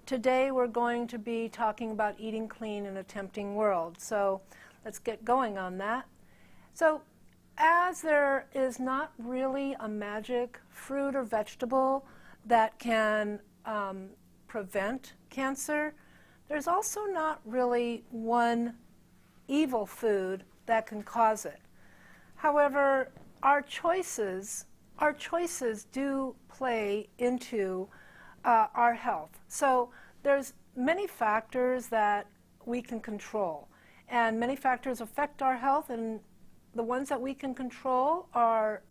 today we're going to be talking about eating clean in a tempting world. So let's get going on that. So as there is not really a magic fruit or vegetable that can prevent cancer, there's also not really one evil food that can cause it. However, our choices do play into our health. So there's many factors that we can control, and many factors affect our health, and the ones that we can control are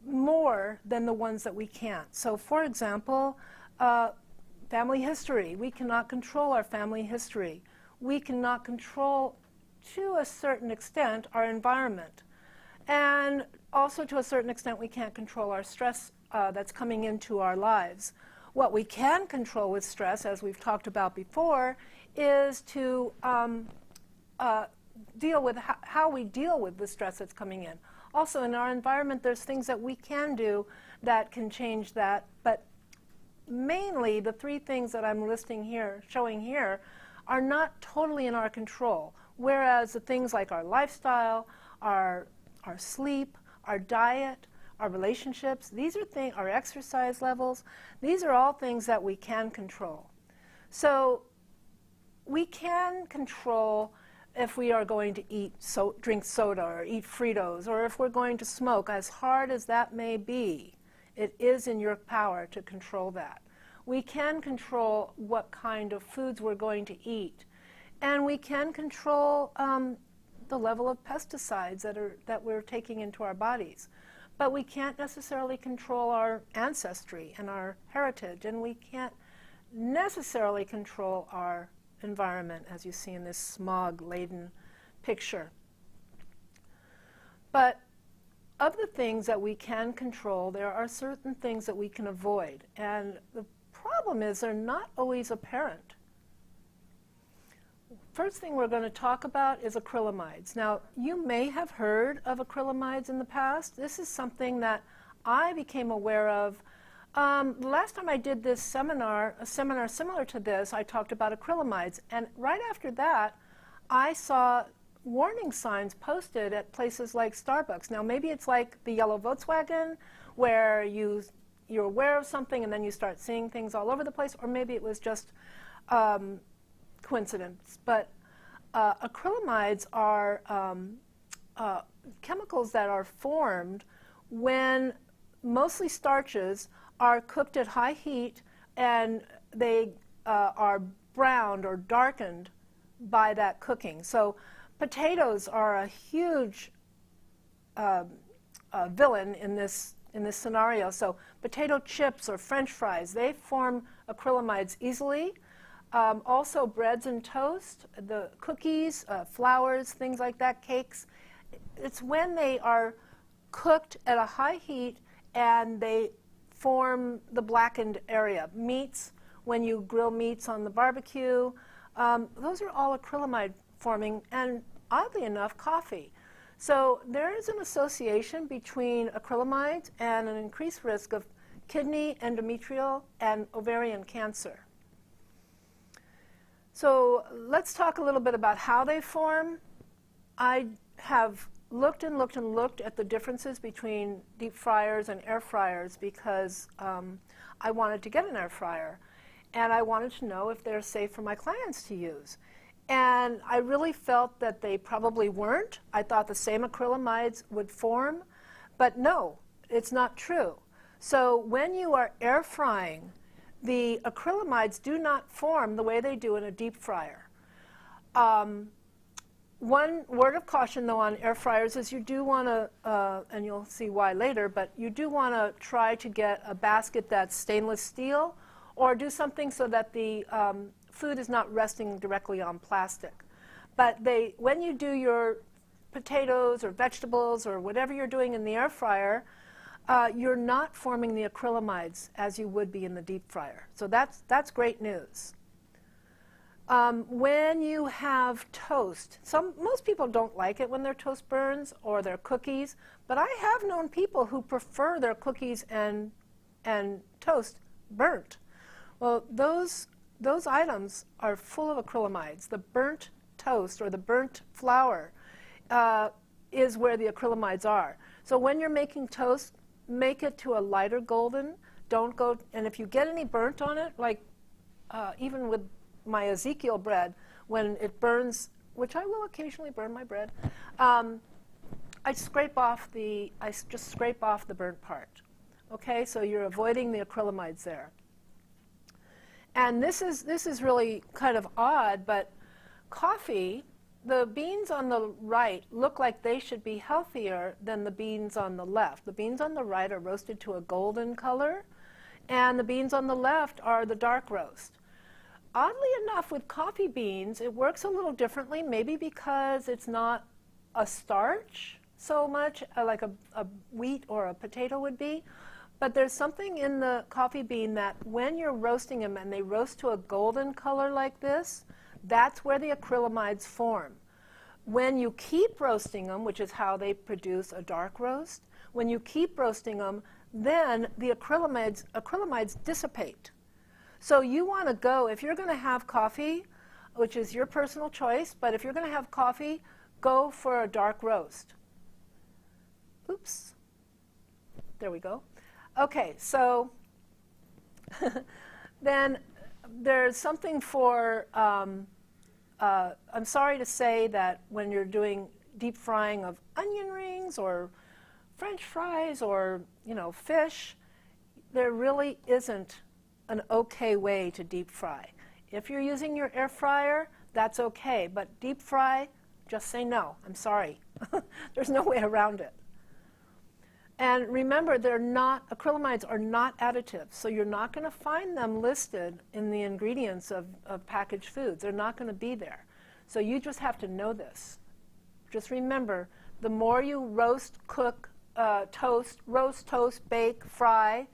more than the ones that we can't. So for example, family history. We cannot control our family history. We cannot control, to a certain extent, our environment. And also to a certain extent, we can't control our stress that's coming into our lives. What we can control with stress, as we've talked about before, is to deal with how we deal with the stress that's coming in. Also, in our environment, there's things that we can do that can change that, but mainly the three things that I'm listing here, showing here, are not totally in our control, whereas the things like our lifestyle, our sleep, our diet, our relationships, these are things, our exercise levels, these are all things that we can control. So we can control if we are going to drink soda or eat Fritos, or if we're going to smoke, as hard as that may be, it is in your power to control that. We can control what kind of foods we're going to eat, and we can control the level of pesticides that we're taking into our bodies. But we can't necessarily control our ancestry and our heritage, and we can't necessarily control our environment, as you see in this smog-laden picture. But of the things that we can control, there are certain things that we can avoid, and the problem is they're not always apparent. First thing we're going to talk about is acrylamides. Now, you may have heard of acrylamides in the past. This is something that I became aware of. The last time I did this seminar, a seminar similar to this, I talked about acrylamides. And right after that, I saw warning signs posted at places like Starbucks. Now, maybe it's like the yellow Volkswagen, where you're aware of something and then you start seeing things all over the place, or maybe it was just coincidence. But acrylamides are chemicals that are formed when mostly starches are cooked at high heat, and they are browned or darkened by that cooking. So potatoes are a huge villain in this scenario. So potato chips or French fries, they form acrylamides easily. Also breads and toast, the cookies, flours, things like that, cakes. It's when they are cooked at a high heat and they form the blackened area. Meats, when you grill meats on the barbecue, those are all acrylamide forming, and oddly enough, coffee. So there is an association between acrylamides and an increased risk of kidney, endometrial, and ovarian cancer. So let's talk a little bit about how they form. I have looked and looked and looked at the differences between deep fryers and air fryers because I wanted to get an air fryer, and I wanted to know if they're safe for my clients to use. And I really felt that they probably weren't. I thought the same acrylamides would form, but no, it's not true. So when you are air frying, the acrylamides do not form the way they do in a deep fryer. One word of caution, though, on air fryers is you do want to, and you'll see why later, but you do want to try to get a basket that's stainless steel, or do something so that the food is not resting directly on plastic. But when you do your potatoes or vegetables or whatever you're doing in the air fryer, you're not forming the acrylamides as you would be in the deep fryer. So that's great news. When you have toast, most people don't like it when their toast burns or their cookies, but I have known people who prefer their cookies and toast burnt. Well, those items are full of acrylamides. The burnt toast or the burnt flour is where the acrylamides are. So when you're making toast, make it to a lighter golden. Don't go, and if you get any burnt on it, like even with my Ezekiel bread, when it burns, which I will occasionally burn my bread, I just scrape off the burnt part. Okay, so you're avoiding the acrylamides there. And this is really kind of odd, but coffee, the beans on the right look like they should be healthier than the beans on the left. The beans on the right are roasted to a golden color, and the beans on the left are the dark roast. Oddly enough, with coffee beans, it works a little differently, maybe because it's not a starch so much like a wheat or a potato would be. But there's something in the coffee bean that when you're roasting them and they roast to a golden color like this, that's where the acrylamides form. When you keep roasting them, which is how they produce a dark roast, when you keep roasting them, then the acrylamides dissipate. So you want to go, if you're going to have coffee, which is your personal choice, but if you're going to have coffee, go for a dark roast. Oops. There we go. Okay, so then there's something for, I'm sorry to say that when you're doing deep frying of onion rings or French fries or, fish, there really isn't an okay way to deep fry. If you're using your air fryer, that's okay, but deep fry, just say no, I'm sorry. There's no way around it. And remember, acrylamides are not additives, so you're not going to find them listed in the ingredients of packaged foods. They're not going to be there. So you just have to know this. Just remember, the more you roast, cook, toast, bake, fry,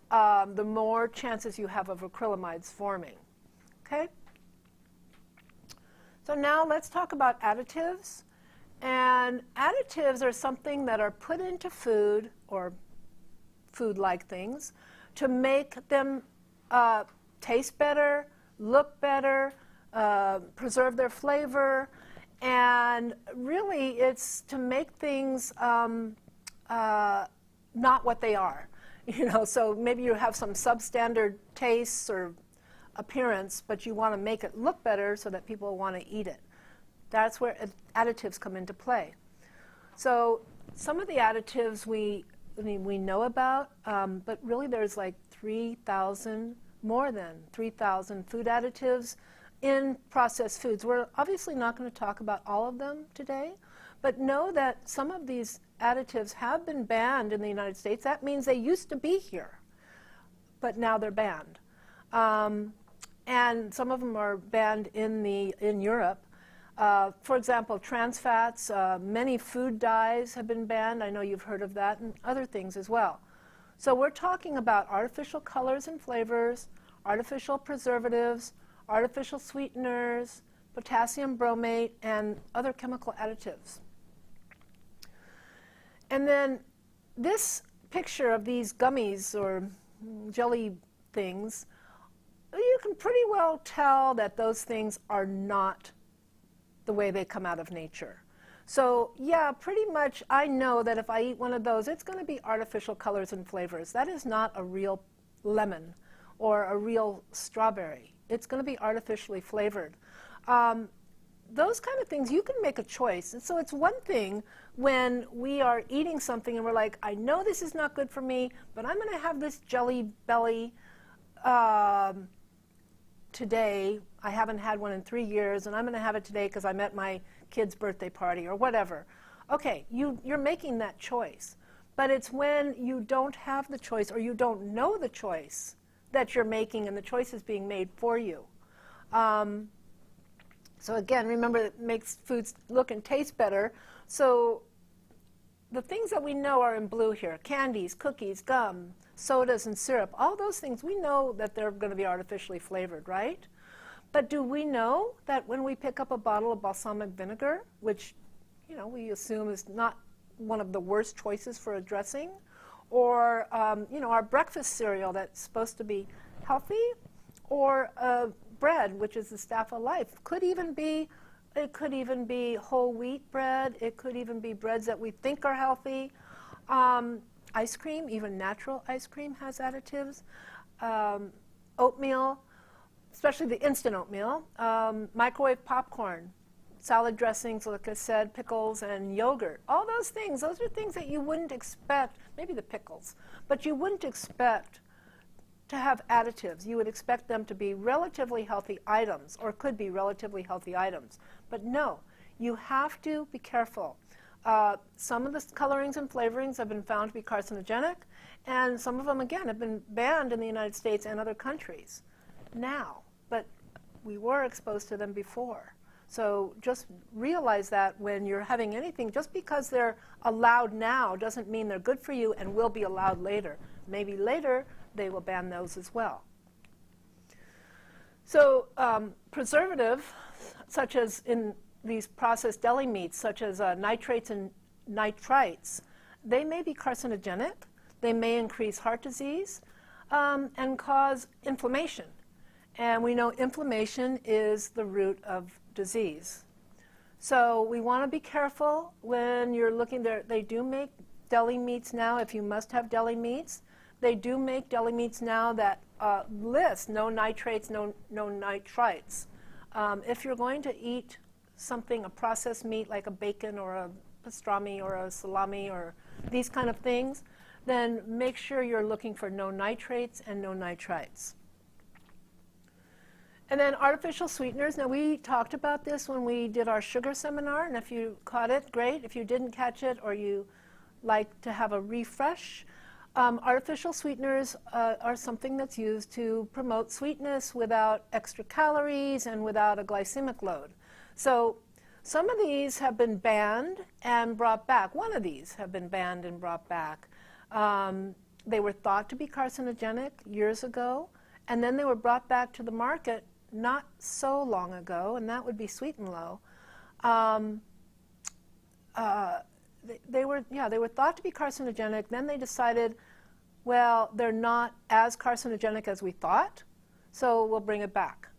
the more chances you have of acrylamides forming. Okay? So now let's talk about additives. And additives are something that are put into food or food-like things to make them taste better, look better, preserve their flavor, and really it's to make things not what they are. So maybe you have some substandard tastes or appearance, but you want to make it look better so that people want to eat it. That's where additives come into play. So some of the additives we know about, but really there's like 3,000, more than 3,000 food additives in processed foods. We're obviously not going to talk about all of them today, but know that some of these additives have been banned in the United States. That means they used to be here, but now they're banned. And some of them are banned in Europe. For example, trans fats, many food dyes have been banned. I know you've heard of that, and other things as well. So we're talking about artificial colors and flavors, artificial preservatives, artificial sweeteners, potassium bromate, and other chemical additives. And then this picture of these gummies or jelly things, you can pretty well tell that those things are not the way they come out of nature. So yeah, pretty much I know that if I eat one of those, it's going to be artificial colors and flavors. That is not a real lemon or a real strawberry. It's going to be artificially flavored. Those kind of things, you can make a choice. And so it's one thing when we are eating something and we're like, I know this is not good for me, but I'm going to have this Jelly Belly today. I haven't had one in 3 years, and I'm going to have it today because I'm at my kid's birthday party or whatever. Okay, you're making that choice. But it's when you don't have the choice or you don't know the choice that you're making and the choice is being made for you. So again, remember, it makes foods look and taste better. So the things that we know are in blue here: candies, cookies, gum, sodas, and syrup. All those things, we know that they're going to be artificially flavored, right? But do we know that when we pick up a bottle of balsamic vinegar, which we assume is not one of the worst choices for a dressing, or our breakfast cereal that's supposed to be healthy, or bread, which is the staff of life. It could even be whole wheat bread. It could even be breads that we think are healthy. Ice cream, even natural ice cream has additives. Oatmeal, especially the instant oatmeal. Microwave popcorn, salad dressings, like I said, pickles and yogurt. All those things, those are things that you wouldn't expect, maybe the pickles, but you wouldn't expect to have additives. You would expect them to be relatively healthy items, or could be relatively healthy items. But no, you have to be careful. Some of the colorings and flavorings have been found to be carcinogenic, and some of them, again, have been banned in the United States and other countries now, but we were exposed to them before. So just realize that when you're having anything, just because they're allowed now doesn't mean they're good for you and will be allowed later. Maybe later they will ban those as well. So preservative, such as in these processed deli meats, such as nitrates and nitrites, they may be carcinogenic. They may increase heart disease and cause inflammation. And we know inflammation is the root of disease. So we want to be careful when you're looking there. They do make deli meats now, if you must have deli meats. They do make deli meats now that list no nitrates, no nitrites. If you're going to eat something, a processed meat like a bacon or a pastrami or a salami or these kind of things, then make sure you're looking for no nitrates and no nitrites. And then artificial sweeteners. Now, we talked about this when we did our sugar seminar, and if you caught it, great. If you didn't catch it or you like to have a refresh, artificial sweeteners are something that's used to promote sweetness without extra calories and without a glycemic load. So some of these have been banned and brought back. One of these have been banned and brought back. They were thought to be carcinogenic years ago, and then they were brought back to the market not so long ago, and that would be Sweet and Low. They were thought to be carcinogenic. Then they decided, well, they're not as carcinogenic as we thought, so we'll bring it back.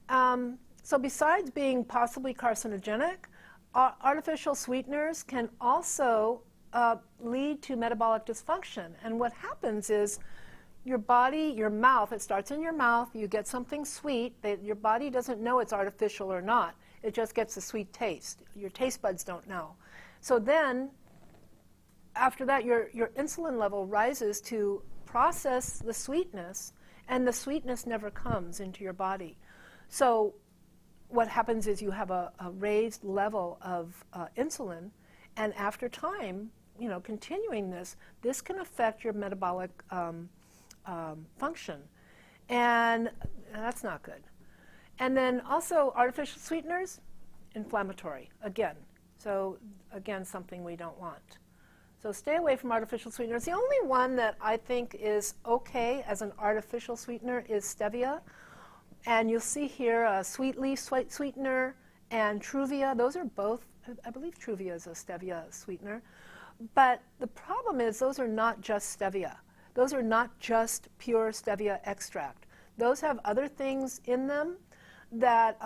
So besides being possibly carcinogenic, artificial sweeteners can also lead to metabolic dysfunction. And what happens is your body, your mouth, it starts in your mouth, you get something sweet, your body doesn't know it's artificial or not. It just gets a sweet taste. Your taste buds don't know. So then, after that, your insulin level rises to process the sweetness, and the sweetness never comes into your body. So what happens is you have a raised level of insulin, and after time, continuing this can affect your metabolic function, and that's not good. And then also artificial sweeteners, inflammatory, again. So again, something we don't want. So stay away from artificial sweeteners. The only one that I think is okay as an artificial sweetener is stevia. And you'll see here a sweet leaf sweetener and Truvia. Those are both, I believe Truvia is a stevia sweetener. But the problem is those are not just stevia. Those are not just pure stevia extract. Those have other things in them that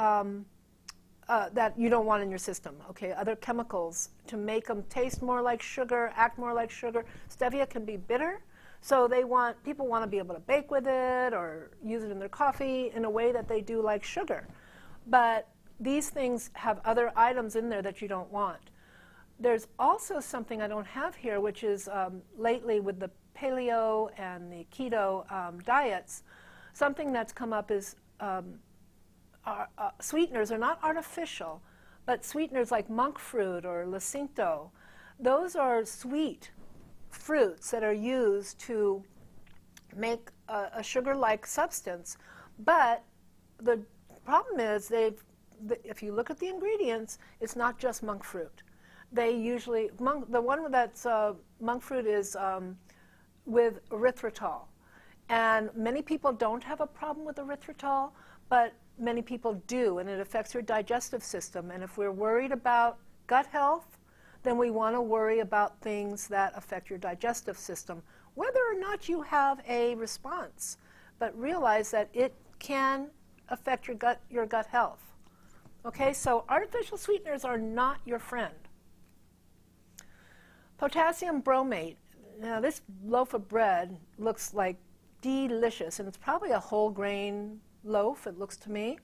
that you don't want in your system, okay? Other chemicals to make them taste more like sugar, act more like sugar. Stevia can be bitter, so people want to be able to bake with it or use it in their coffee in a way that they do like sugar. But these things have other items in there that you don't want. There's also something I don't have here, which is lately with the paleo and the keto diets, something that's come up is sweeteners are not artificial, but sweeteners like monk fruit or lacinto, those are sweet fruits that are used to make a sugar-like substance. But the problem is if you look at the ingredients, it's not just monk fruit. They usually, the one that's monk fruit is with erythritol. And many people don't have a problem with erythritol, but many people do, and it affects your digestive system. And if we're worried about gut health, then we want to worry about things that affect your digestive system, whether or not you have a response. But realize that it can affect your gut health. Okay, so artificial sweeteners are not your friend. Potassium bromate. Now this loaf of bread looks like delicious, and it's probably a whole grain loaf, it looks to me.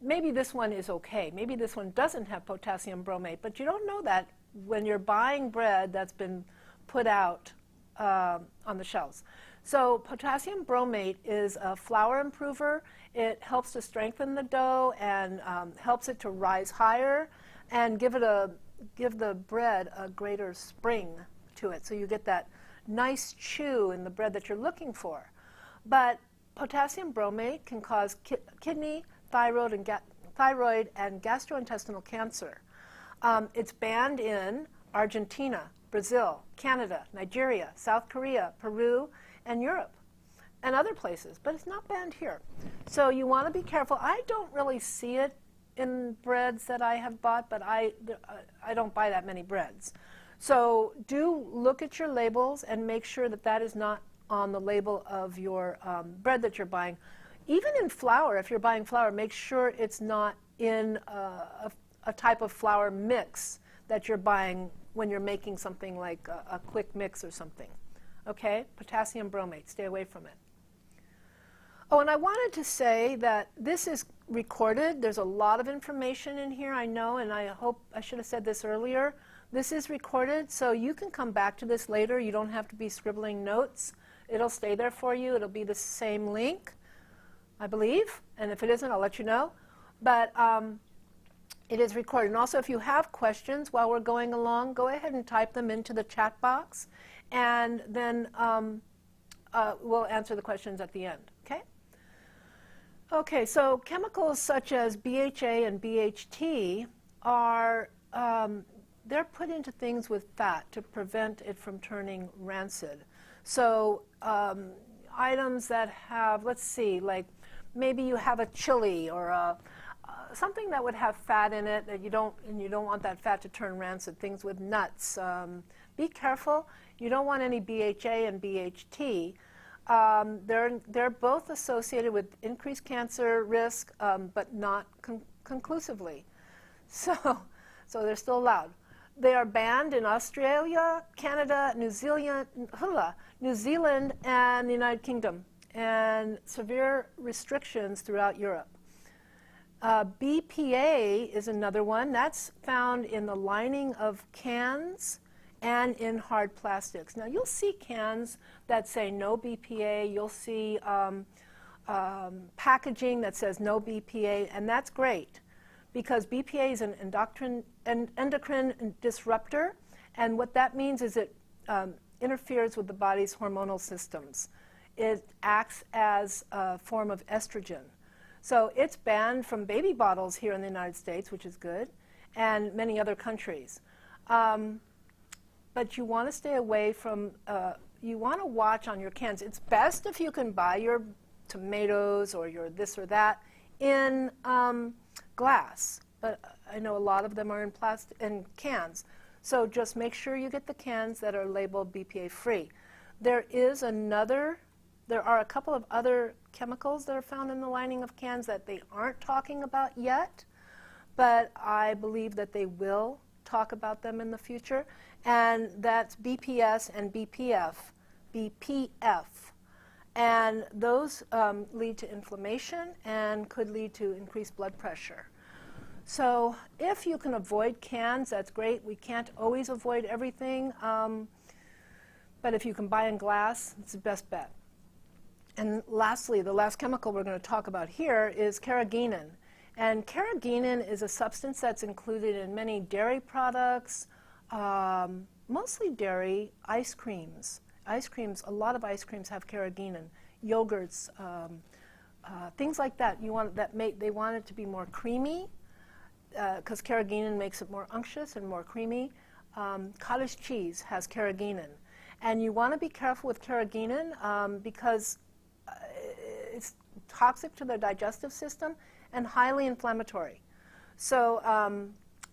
Maybe this one is okay. Maybe this one doesn't have potassium bromate, but you don't know that when you're buying bread that's been put out on the shelves. So potassium bromate is a flour improver. It helps to strengthen the dough and helps it to rise higher and give the bread a greater spring to it. So you get that nice chew in the bread that you're looking for. But potassium bromate can cause kidney, thyroid, and gastrointestinal cancer. It's banned in Argentina, Brazil, Canada, Nigeria, South Korea, Peru, and Europe, and other places, but it's not banned here. So you want to be careful. I don't really see it in breads that I have bought, but I don't buy that many breads. So do look at your labels and make sure that that is not on the label of your bread that you're buying. Even in flour, if you're buying flour, make sure it's not in a type of flour mix that you're buying when you're making something like a quick mix or something. Okay? Potassium bromate, stay away from it. Oh, and I wanted to say that this is recorded. There's a lot of information in here, I know, and I hope I should have said this earlier. This is recorded, so you can come back to this later. You don't have to be scribbling notes. It'll stay there for you. It'll be the same link, I believe, and if it isn't, I'll let you know. But it is recorded. And also, if you have questions while we're going along, go ahead and type them into the chat box, and then we'll answer the questions at the end, okay? Okay, so chemicals such as BHA and BHT are, they're put into things with fat to prevent it from turning rancid. So items that have, let's see, like maybe you have a chili or something that would have fat in it that you don't want that fat to turn rancid, things with nuts. Be careful. You don't want any BHA and BHT. They're both associated with increased cancer risk, but not conclusively. So they're still allowed. They are banned in Australia, Canada, New Zealand, and the United Kingdom, and severe restrictions throughout Europe. BPA is another one. That's found in the lining of cans and in hard plastics. Now, you'll see cans that say no BPA. You'll see packaging that says no BPA, and that's great because BPA is an endocrine disruptor, and what that means is it interferes with the body's hormonal systems. It acts as a form of estrogen. So it's banned from baby bottles here in the United States, which is good, and many other countries. But you want to stay away from, you want to watch on your cans. It's best if you can buy your tomatoes or your this or that in glass, but I know a lot of them are in plastic and cans. So just make sure you get the cans that are labeled BPA free. There are a couple of other chemicals that are found in the lining of cans that they aren't talking about yet, but I believe that they will talk about them in the future, and that's BPS and BPF. And those lead to inflammation and could lead to increased blood pressure. So if you can avoid cans, that's great. We can't always avoid everything, but if you can buy in glass, it's the best bet. And lastly, the last chemical we're going to talk about here is carrageenan. And carrageenan is a substance that's included in many dairy products, mostly dairy, ice creams. A lot of ice creams have carrageenan, yogurts, things like that. They want it to be more creamy because carrageenan makes it more unctuous and more creamy. Cottage cheese has carrageenan. And you want to be careful with carrageenan because it's toxic to the digestive system and highly inflammatory. So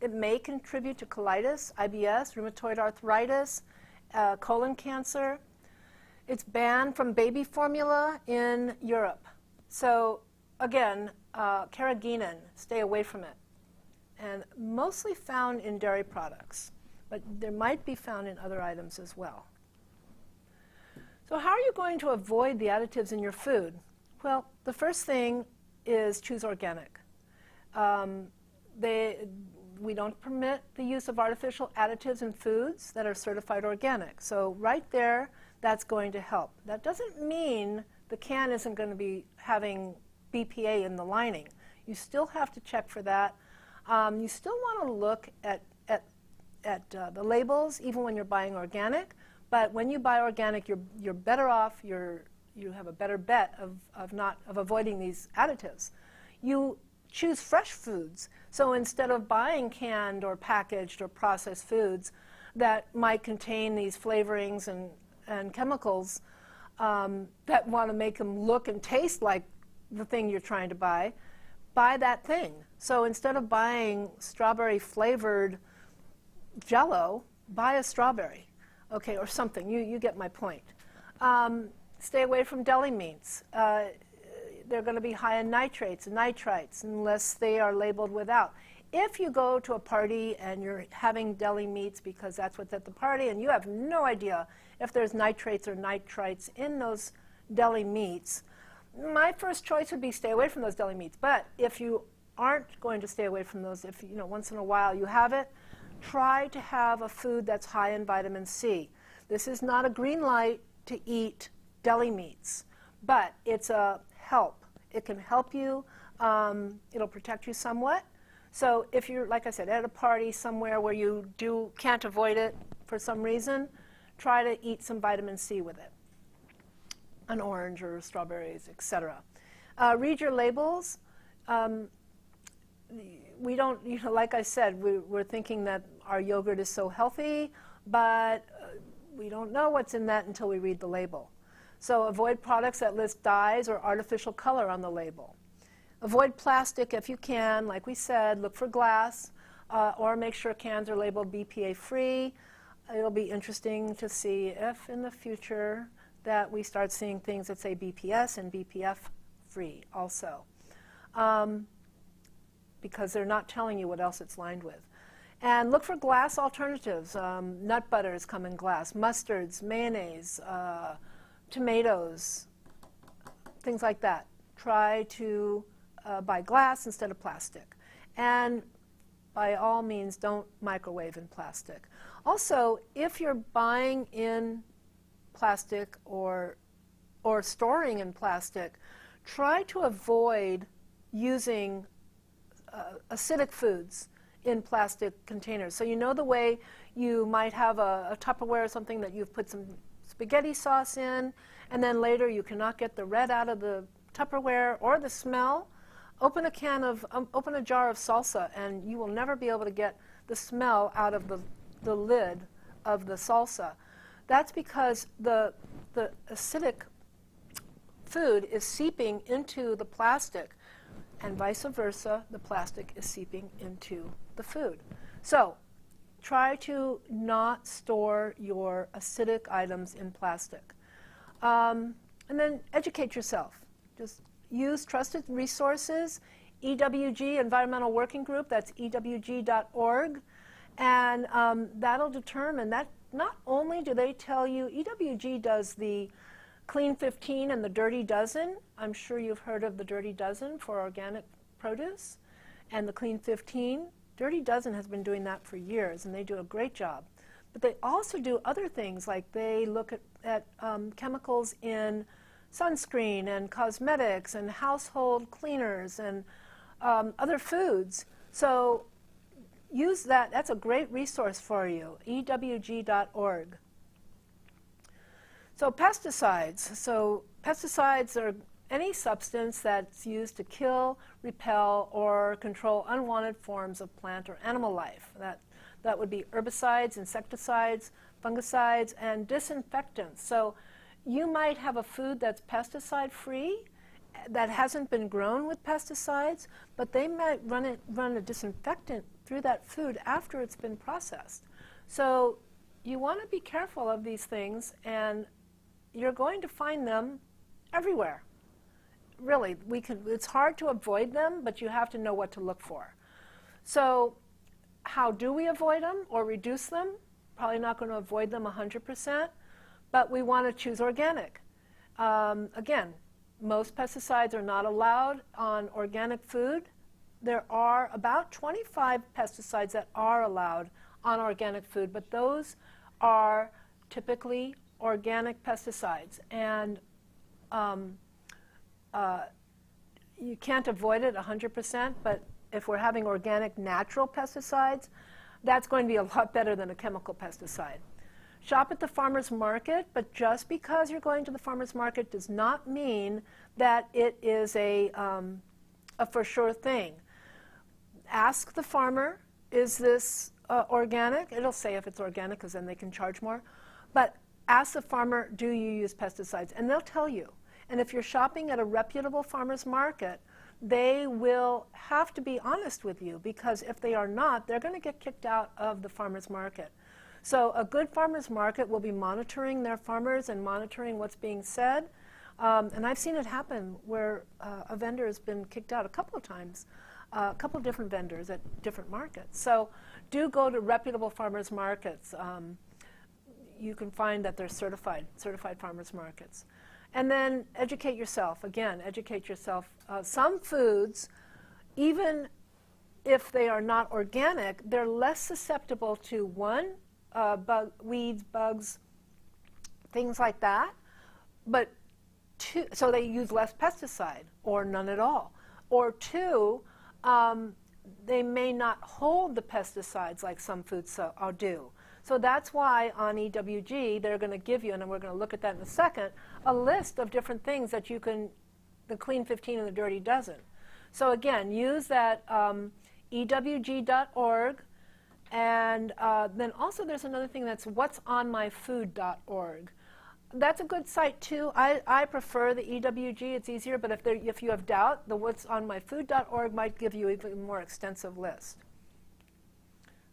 it may contribute to colitis, IBS, rheumatoid arthritis, colon cancer. It's banned from baby formula in Europe. So again, Carrageenan, stay away from it. And mostly found in dairy products, but there might be found in other items as well. So how are you going to avoid the additives in your food? Well, the first thing is choose organic. We don't permit the use of artificial additives in foods that are certified organic. So right there, that's going to help. That doesn't mean the can isn't going to be having BPA in the lining. You still have to check for that. You still want to look at the labels, even when you're buying organic. But when you buy organic, you're better off. You have a better bet of avoiding these additives. You choose fresh foods. So instead of buying canned or packaged or processed foods that might contain these flavorings and chemicals that want to make them look and taste like the thing you're trying to buy that thing. So instead of buying strawberry flavored Jell-O, buy a strawberry, okay, or something. You get my point. Stay away from deli meats. They're going to be high in nitrates and nitrites unless they are labeled without. If you go to a party and you're having deli meats because that's what's at the party and you have no idea if there's nitrates or nitrites in those deli meats, my first choice would be stay away from those deli meats. But if you aren't going to stay away from those, if once in a while you have it, try to have a food that's high in vitamin C. This is not a green light to eat deli meats, but it's a help. It can help you. It'll protect you somewhat. So if you're, like I said, at a party somewhere where you can't avoid it for some reason, try to eat some vitamin C with it. An orange or strawberries, etc. Read your labels. We don't, like I said, we're thinking that our yogurt is so healthy, but we don't know what's in that until we read the label. So avoid products that list dyes or artificial color on the label. Avoid plastic if you can. Like we said, look for glass or make sure cans are labeled BPA free. It'll be interesting to see if in the future that we start seeing things that say BPS and BPF free also. Because they're not telling you what else it's lined with. And look for glass alternatives. Nut butters come in glass, mustards, mayonnaise, tomatoes, things like that. Try to buy glass instead of plastic. And by all means, don't microwave in plastic. Also, if you're buying in plastic or storing in plastic, try to avoid using acidic foods in plastic containers. So you know the way you might have a Tupperware or something that you've put some spaghetti sauce in, and then later you cannot get the red out of the Tupperware or the smell. Open a jar of salsa, and you will never be able to get the smell out of the lid of the salsa. That's because the acidic food is seeping into the plastic, and vice versa, the plastic is seeping into the food. So try to not store your acidic items in plastic. And then educate yourself. Just use trusted resources. EWG, Environmental Working Group, that's ewg.org. And that'll determine that not only do they tell you, EWG does the Clean 15 and the Dirty Dozen. I'm sure you've heard of the Dirty Dozen for organic produce. And the Clean 15, Dirty Dozen has been doing that for years, and they do a great job. But they also do other things, like they look at chemicals in sunscreen and cosmetics and household cleaners and other foods. So use that. That's a great resource for you, ewg.org. So pesticides. So pesticides are any substance that's used to kill, repel, or control unwanted forms of plant or animal life. That would be herbicides, insecticides, fungicides, and disinfectants. So you might have a food that's pesticide-free that hasn't been grown with pesticides, but they might run a disinfectant through that food after it's been processed. So you want to be careful of these things, and you're going to find them everywhere. really, it's hard to avoid them, but you have to know what to look for. So how do we avoid them or reduce them? Probably not going to avoid them 100%, but we want to choose organic. Again, most pesticides are not allowed on organic food. There are about 25 pesticides that are allowed on organic food, but those are typically organic pesticides. And you can't avoid it 100%, but if we're having organic natural pesticides, that's going to be a lot better than a chemical pesticide. Shop at the farmer's market, but just because you're going to the farmer's market does not mean that it is a for sure thing. Ask the farmer, is this organic? It'll say if it's organic because then they can charge more. But ask the farmer, do you use pesticides? And they'll tell you. And if you're shopping at a reputable farmer's market, they will have to be honest with you, because if they are not, they're going to get kicked out of the farmer's market. So a good farmer's market will be monitoring their farmers and monitoring what's being said. And I've seen it happen where a vendor has been kicked out a couple of times, a couple of different vendors at different markets. So do go to reputable farmers markets. You can find that they're certified farmers markets. And then educate yourself. Again, educate yourself. Some foods, even if they are not organic, they're less susceptible to weeds, bugs, things like that. But so they use less pesticide or none at all. Or two, they may not hold the pesticides like some foods do. So that's why on EWG they're going to give you, and we're going to look at that in a second, a list of different things that you can, the clean 15 and the dirty dozen. So again, use that ewg.org. And then also there's another thing that's whatsonmyfood.org. That's a good site too. I prefer the EWG, it's easier, but if you have doubt, the whatsonmyfood.org might give you an even more extensive list.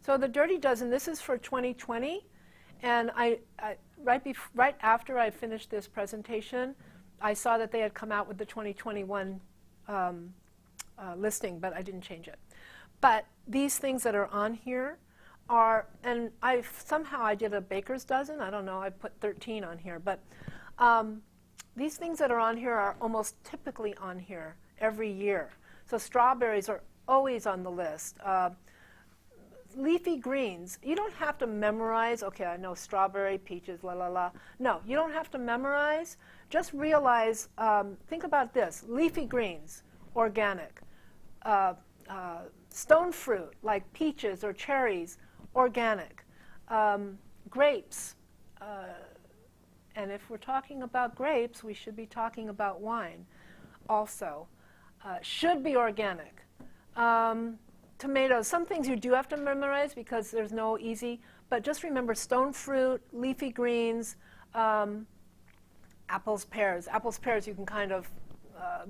So the dirty dozen, this is for 2020, and right after I finished this presentation, I saw that they had come out with the 2021 listing, but I didn't change it. But these things that are on here are, and somehow I did a baker's dozen. I don't know, I put 13 on here. But these things that are on here are almost typically on here every year. So strawberries are always on the list. Leafy greens, you don't have to memorize, okay, I know strawberry, peaches, la la la. No, you don't have to memorize. Just realize, think about this. Leafy greens, organic. Stone fruit, like peaches or cherries, organic. Grapes, and if we're talking about grapes, we should be talking about wine also. Should be organic. Tomatoes, some things you do have to memorize because there's no easy, but just remember stone fruit, leafy greens, apples, pears. Apples, pears you can kind of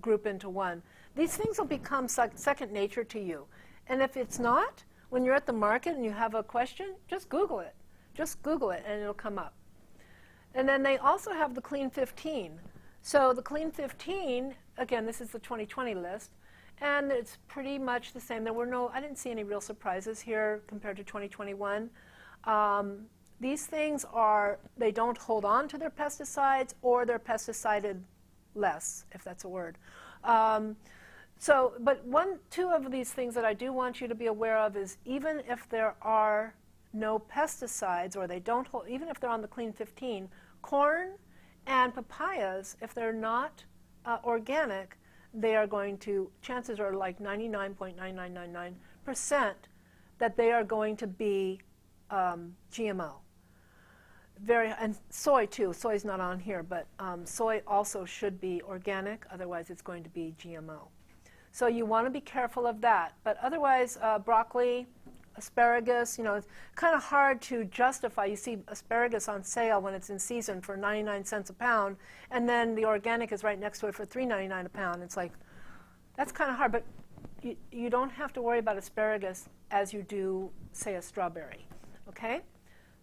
group into one. These things will become second nature to you. And if it's not, when you're at the market and you have a question, just Google it. Just Google it and it'll come up. And then they also have the Clean 15. So the Clean 15, again, this is the 2020 list, and it's pretty much the same. I didn't see any real surprises here compared to 2021. These things they don't hold on to their pesticides, or they're pesticided less, if that's a word. But two of these things that I do want you to be aware of is even if there are no pesticides, or they don't hold, even if they're on the Clean 15, corn and papayas, if they're not organic, they are going to, chances are like 99.9999% that they are going to be GMO. And soy too. Soy is not on here, but soy also should be organic, otherwise it's going to be GMO. So you want to be careful of that. But otherwise, broccoli, asparagus, it's kind of hard to justify. You see asparagus on sale when it's in season for 99 cents a pound, and then the organic is right next to it for $3.99 a pound. It's like, that's kind of hard. But you don't have to worry about asparagus as you do, say, a strawberry. Okay?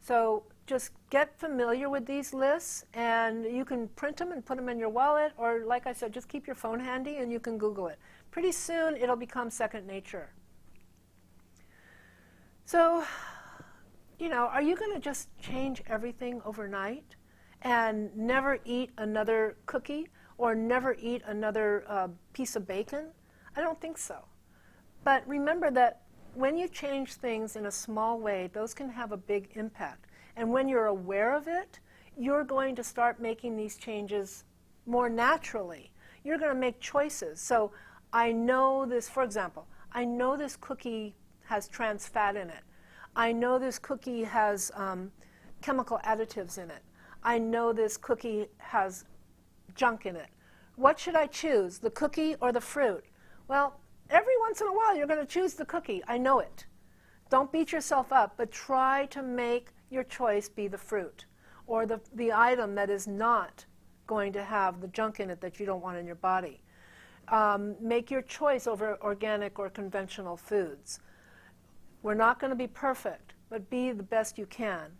So just get familiar with these lists, and you can print them and put them in your wallet, or like I said, just keep your phone handy and you can Google it. Pretty soon it'll become second nature. So, you know, are you going to just change everything overnight and never eat another cookie or never eat another piece of bacon? I don't think so. But remember that when you change things in a small way, those can have a big impact. And when you're aware of it, you're going to start making these changes more naturally. You're going to make choices. So I know this, for example, I know this cookie has trans fat in it. I know this cookie has chemical additives in it. I know this cookie has junk in it. What should I choose, the cookie or the fruit? Well, every once in a while you're going to choose the cookie. I know it. Don't beat yourself up, but try to make your choice be the fruit or the item that is not going to have the junk in it that you don't want in your body. Make your choice over organic or conventional foods. We're not going to be perfect, but be the best you can.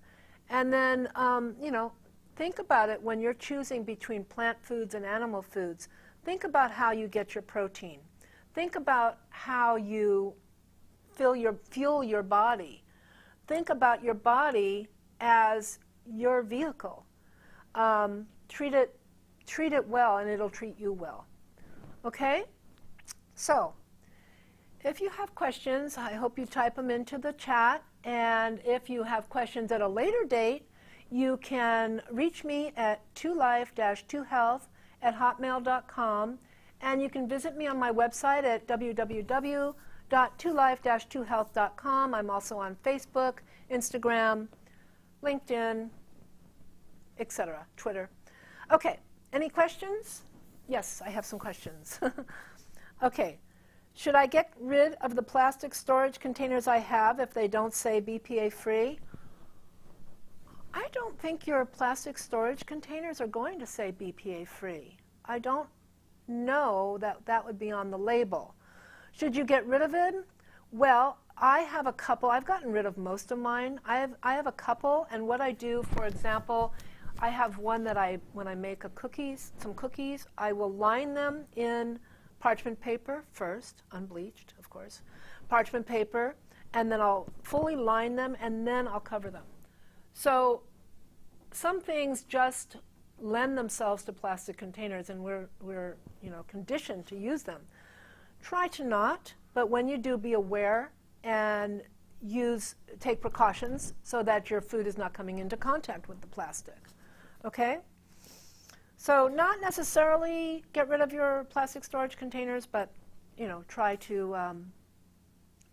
And then, you know, think about it when you're choosing between plant foods and animal foods. Think about how you get your protein. Think about how you fuel your body. Think about your body as your vehicle. Treat it well, and it'll treat you well. Okay? So, if you have questions, I hope you type them into the chat. And if you have questions at a later date, you can reach me at 2life-2health@hotmail.com. And you can visit me on my website at www.2life-2health.com. I'm also on Facebook, Instagram, LinkedIn, etc., Twitter. Okay, any questions? Yes, I have some questions. Okay, should I get rid of the plastic storage containers I have if they don't say BPA free? I don't think your plastic storage containers are going to say BPA free. I don't know that that would be on the label. Should you get rid of it? Well, I have a couple. I've gotten rid of most of mine. I have a couple, and what I do, for example, I have one that when I make some cookies, I will line them in parchment paper first, unbleached, of course, parchment paper, and then I'll fully line them, and then I'll cover them. So some things just lend themselves to plastic containers, and we're conditioned to use them. Try to not, but when you do, be aware and take precautions so that your food is not coming into contact with the plastic. Okay? So not necessarily get rid of your plastic storage containers, but try to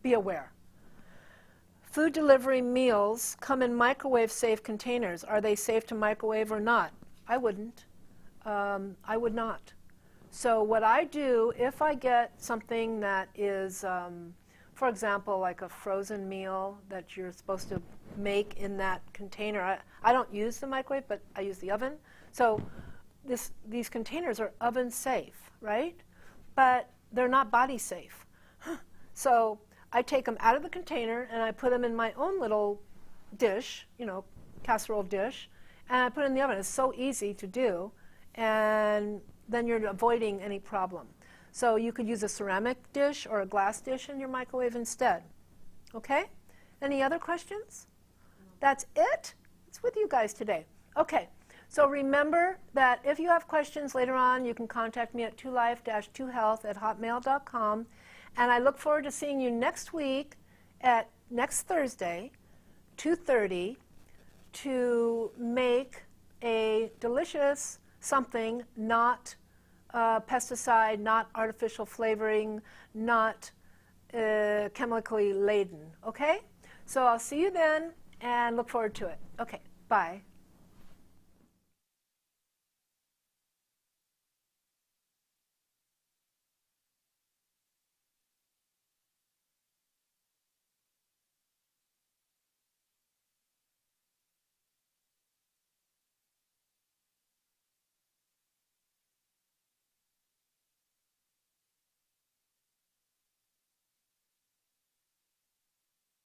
be aware. Food delivery meals come in microwave-safe containers. Are they safe to microwave or not? I wouldn't. I would not. So what I do, if I get something that is, for example, like a frozen meal that you're supposed to make in that container, I don't use the microwave, but I use the oven. So these containers are oven safe, right? But they're not body safe. So I take them out of the container and I put them in my own little dish, casserole dish, and I put it in the oven. It's so easy to do, and then you're avoiding any problem. So you could use a ceramic dish or a glass dish in your microwave instead. Okay? Any other questions? That's it? It's with you guys today. Okay. So remember that if you have questions later on, you can contact me at 2life-2health@hotmail.com. And I look forward to seeing you next week next Thursday, 2:30, to make a delicious something, not pesticide, not artificial flavoring, not chemically laden. Okay? So I'll see you then and look forward to it. Okay, bye.